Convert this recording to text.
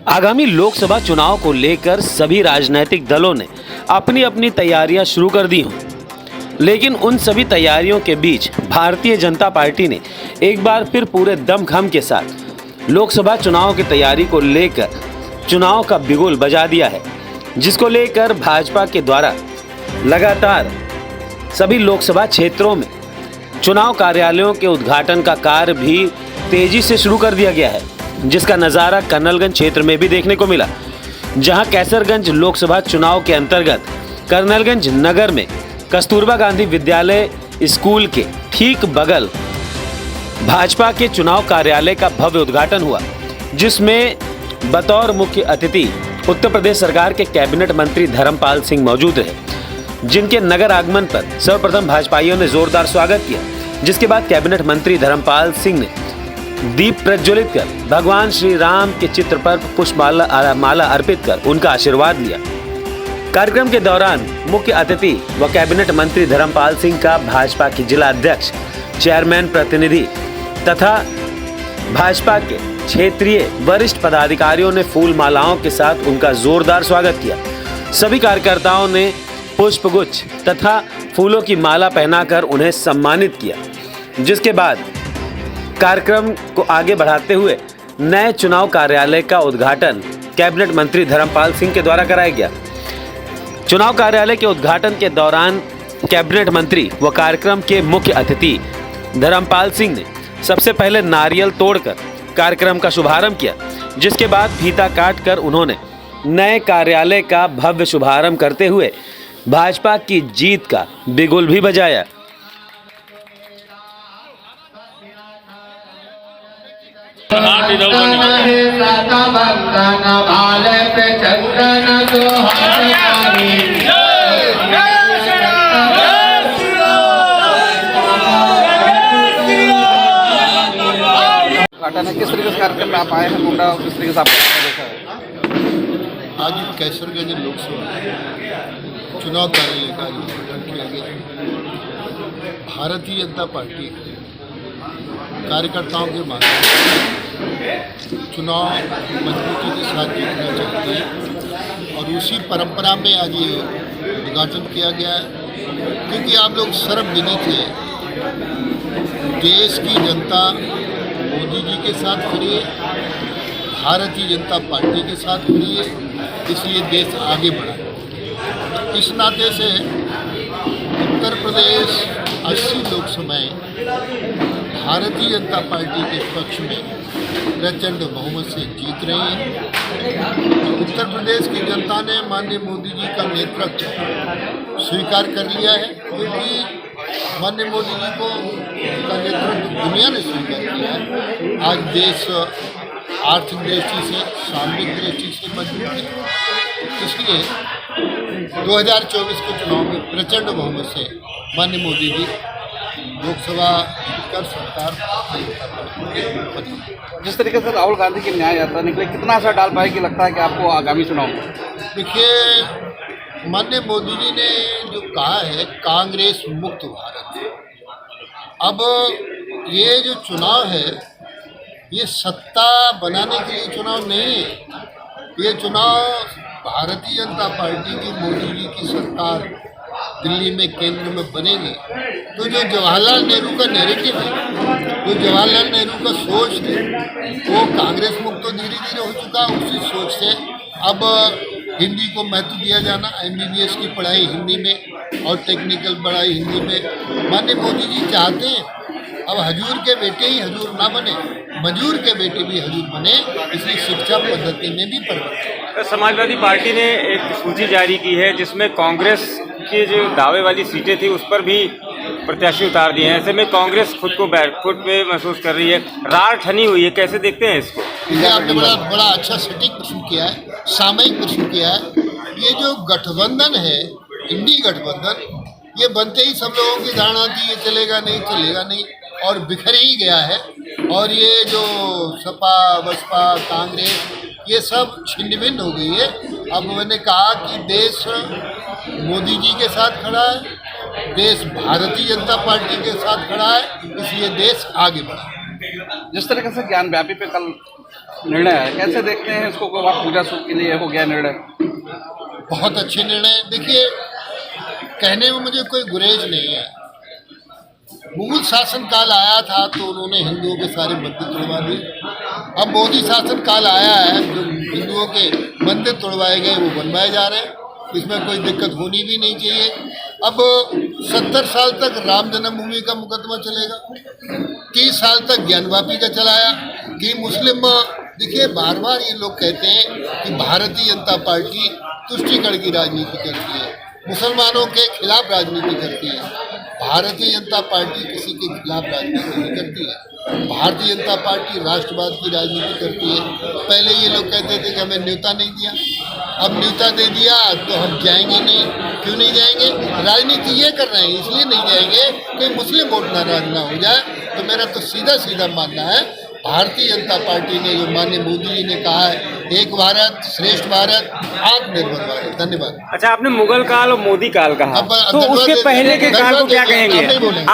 आगामी लोकसभा चुनाव को लेकर सभी राजनीतिक दलों ने अपनी अपनी तैयारियां शुरू कर दी हों, लेकिन उन सभी तैयारियों के बीच भारतीय जनता पार्टी ने एक बार फिर पूरे दमखम के साथ लोकसभा चुनाव की तैयारी को लेकर चुनाव का बिगुल बजा दिया है, जिसको लेकर भाजपा के द्वारा लगातार सभी लोकसभा क्षेत्रों में चुनाव कार्यालयों के उद्घाटन का कार्य भी तेजी से शुरू कर दिया गया है, जिसका नज़ारा कर्नलगंज क्षेत्र में भी देखने को मिला, जहां कैसरगंज लोकसभा चुनाव के अंतर्गत कर्नलगंज नगर में कस्तूरबा गांधी विद्यालय स्कूल के ठीक बगल भाजपा के चुनाव कार्यालय का भव्य उद्घाटन हुआ, जिसमें बतौर मुख्य अतिथि उत्तर प्रदेश सरकार के कैबिनेट मंत्री धर्मपाल सिंह मौजूद रहे, जिनके नगर आगमन पर सर्वप्रथम भाजपाइयों ने जोरदार स्वागत किया। जिसके बाद कैबिनेट मंत्री धर्मपाल सिंह ने दीप प्रज्वलित कर भगवान श्री राम के चित्र पर पुष्पमाला अर्पित कर उनका आशीर्वाद लिया। कार्यक्रम के दौरान मुख्य अतिथि व कैबिनेट मंत्री धर्मपाल सिंह का भाजपा के जिला अध्यक्ष, चेयरमैन प्रतिनिधि तथा भाजपा के क्षेत्रीय वरिष्ठ पदाधिकारियों ने फूल मालाओं के साथ उनका जोरदार स्वागत किया। सभी कार्यकर्ताओं ने पुष्पगुच्छ तथा फूलों की माला पहनाकर उन्हें सम्मानित किया। जिसके बाद कार्यक्रम को आगे बढ़ाते हुए नए चुनाव कार्यालय का उद्घाटन कैबिनेट मंत्री धर्मपाल सिंह के द्वारा कराया गया। चुनाव कार्यालय के उद्घाटन के दौरान कैबिनेट मंत्री व कार्यक्रम के मुख्य अतिथि धर्मपाल सिंह ने सबसे पहले नारियल तोड़कर कार्यक्रम का शुभारंभ किया, जिसके बाद फीता काटकर उन्होंने नए कार्यालय का भव्य शुभारंभ करते हुए भाजपा की जीत का बिगुल भी बजाया। किस तरीके से कार्यक्रम में आप आए हैं मुंडा, किस तरीके से आपने देखा है? आज कैसरगंज लोकसभा चुनाव कार्यालय का उद्घाटन किया गया। भारतीय जनता पार्टी कार्यकर्ताओं के माध्यम से चुनाव मजबूती के साथ जीतना चाहती है और उसी परंपरा में आज ये उद्घाटन किया गया है, क्योंकि आप लोग सर्वविदित थे, देश की जनता मोदी जी के साथ खड़ी है, भारतीय जनता पार्टी के साथ खड़ी है, इसलिए देश आगे बढ़ा है। इस नाते से उत्तर प्रदेश 80 लोकसभाएं भारतीय जनता पार्टी के पक्ष में प्रचंड बहुमत से जीत रही हैं। उत्तर प्रदेश की जनता ने माननीय मोदी जी का नेतृत्व स्वीकार कर लिया है, क्योंकि माननीय मोदी जी को का नेतृत्व दुनिया ने स्वीकार किया है। आज देश आर्थिक दृष्टि से, सामरिक दृष्टि से मजबूत है, इसलिए 2024 के चुनाव में प्रचंड बहुमत से माननीय मोदी जी लोकसभा कर सरकार। जिस तरीके से राहुल गांधी की न्याय यात्रा निकले, कितना असर डाल पाएगी लगता है कि आपको आगामी चुनाव में? देखिए, माननीय मोदी जी ने जो कहा है कांग्रेस मुक्त भारत, अब ये जो चुनाव है ये सत्ता बनाने के लिए चुनाव नहीं है, ये चुनाव भारतीय जनता पार्टी की मोदी जी की सरकार दिल्ली में केंद्र में बनेगी तो जो जवाहरलाल नेहरू का नैरेटिव है, जो जवाहरलाल नेहरू का सोच है, वो कांग्रेस मुक्त तो धीरे धीरे हो चुका है। उसी सोच से अब हिंदी को महत्व दिया जाना, MBBS की पढ़ाई हिंदी में और टेक्निकल पढ़ाई हिंदी में। माननीय मोदी जी चाहते हैं अब हजूर के बेटे ही हजूर ना बने, मजूर के बेटे भी हजूर बने, इसलिए शिक्षा पद्धति में भी परिवर्तन। समाजवादी पार्टी ने एक सूची जारी की है जिसमें कांग्रेस की जो दावे वाली सीटें थी उस पर भी प्रत्याशी उतार दिए हैं। ऐसे में कांग्रेस खुद पे महसूस कर रही है, रार ठनी हुई है, कैसे देखते हैं इसको? ये आपने बड़ा अच्छा सटीक प्रश्न किया है, सामयिक प्रश्न किया है। ये जो गठबंधन है, इंडी गठबंधन, ये बनते ही सब लोगों की धारणा थी ये चलेगा नहीं और बिखर ही गया है। और ये जो सपा बसपा कांग्रेस ये सब छिन्न भिन्न हो गई है। अब मैंने कहा कि देश मोदी जी के साथ खड़ा है, देश भारतीय जनता पार्टी के साथ खड़ा है, इसलिए देश आगे बढ़ा। जिस तरीके से ज्ञान व्यापी पे कल निर्णय है, कैसे देखते हैं इसको? को आप पूजा सूख के लिए हो गया निर्णय? बहुत अच्छे निर्णय। देखिए, कहने में मुझे कोई गुरेज नहीं है। मुगल शासन काल आया था तो उन्होंने हिंदुओं के सारे मंदिर तोड़वा दिए। अब मोदी शासन काल आया है, जो हिंदुओं के मंदिर तोड़वाए गए वो बनवाए जा रहे हैं, इसमें कोई दिक्कत होनी भी नहीं चाहिए। अब 70 साल तक राम जन्मभूमि का मुकदमा चलेगा, 30 साल तक ज्ञानवापी का चलाया कि मुस्लिम। देखिए, बार बार ये लोग कहते हैं कि भारतीय जनता पार्टी तुष्टीकरण की राजनीति करती है, मुसलमानों के खिलाफ राजनीति करती है। भारतीय जनता पार्टी किसी के खिलाफ राजनीति नहीं करती है। भारतीय जनता पार्टी राष्ट्रवाद की राजनीति करती है। पहले ये लोग कहते थे कि हमें न्योता नहीं दिया, अब न्योता दे दिया तो हम जाएंगे नहीं। क्यों नहीं जाएंगे? राजनीति ये कर रहे हैं, इसलिए नहीं जाएंगे कि मुस्लिम वोट नाराज ना हो जाए। तो मेरा तो सीधा सीधा मानना है, भारतीय जनता पार्टी ने, जो माननीय मोदी जी ने कहा है, एक भारत श्रेष्ठ भारत, आत्मनिर्भर भारत। धन्यवाद। अच्छा, आपने मुगल काल और मोदी काल कहा, अब तो उसके पहले के काल को क्या कहेंगे? आप नहीं बोलेंगे।